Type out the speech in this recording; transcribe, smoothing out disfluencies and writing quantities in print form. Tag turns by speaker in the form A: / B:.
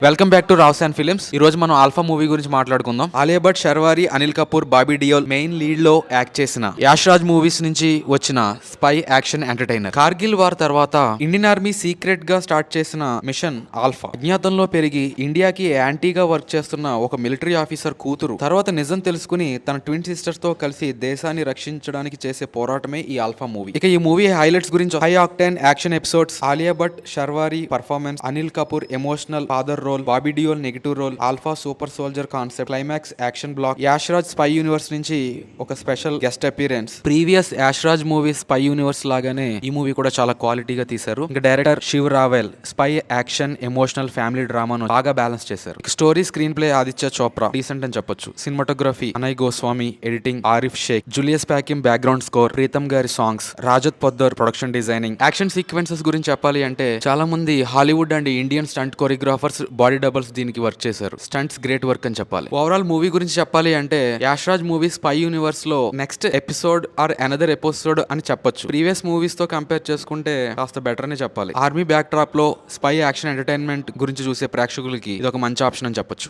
A: Welcome back to Rao's and films. ఈ రోజు మనం ఆల్ఫా మూవీ గురించి మాట్లాడుకుందాం. ఆలియా భట్, శర్వారి, అనిల్ కపూర్, బాబీ డియోల్ మెయిన్ లీడ్ లో యాక్ట్ చేసిన యాష్ రాజ్ మూవీస్ నుంచి వచ్చిన spy action entertainer. Kargil war తర్వాత ఇండియన్ ఆర్మీ సీక్రెట్ గా స్టార్ట్ చేసిన మిషన్ ఆల్ఫా అజ్ఞాతంలో పెరిగి ఇండియాకి యాంటీగా వర్క్ చేస్తున్న ఒక మిలిటరీ ఆఫీసర్ కూతురు తర్వాత నిజం తెలుసుకుని తన ట్విన్ సిస్టర్స్ తో కలిసి దేశాన్ని రక్షించడానికి చేసే పోరాటమే ఈ ఆల్ఫా మూవీ. ఇక ఈ మూవీ హైలైట్స్ గురించి high octane action episodes, Alia Bhatt, Sharvari performance, Anil Kapoor emotional father role, Bobby Deol negative role, Alpha super soldier concept, climax action block, Yash Raj spy universe నుంచి ఒక special guest appearance. Previous Yash Raj movie spy universe లాగానే ఈ మూవీ కూడా చాలా క్వాలిటీగా తీశారు. ఇంకా director Shiv Rawail spy action emotional family డ్రామాను బాగా బ్యాలెన్స్ చేశారు. Story screenplay Aditya Chopra decent అని చెప్పొచ్చు. Cinematography Anay Goswami, editing Arif Sheikh, Julius Packiam background score, Pritam గారి songs, Rajat Poddar production designing. Action sequences గురించి చెప్పాలి అంటే చాలా మంది Hollywood and Indian stunt choreographers, body doubles దీనికి వర్క్ చేశారు. స్టంట్స్ గ్రేట్ వర్క్ అని చెప్పాలి. ఓవరాల్ మూవీ గురించి చెప్పాలి అంటే Yash Raj movie spy universe లో next episode or another episode అని చెప్పొచ్చు. ప్రీవియస్ మూవీస్ తో కంపేర్ చేసుకుంటే కాస్త బెటర్ అని చెప్పాలి. ఆర్మీ బ్యాక్ డ్రాప్ లో స్పై యాక్షన్ ఎంటర్టైన్మెంట్ గురించి చూసే ప్రేక్షకులకి ఇది ఒక మంచి ఆప్షన్ అని చెప్పొచ్చు.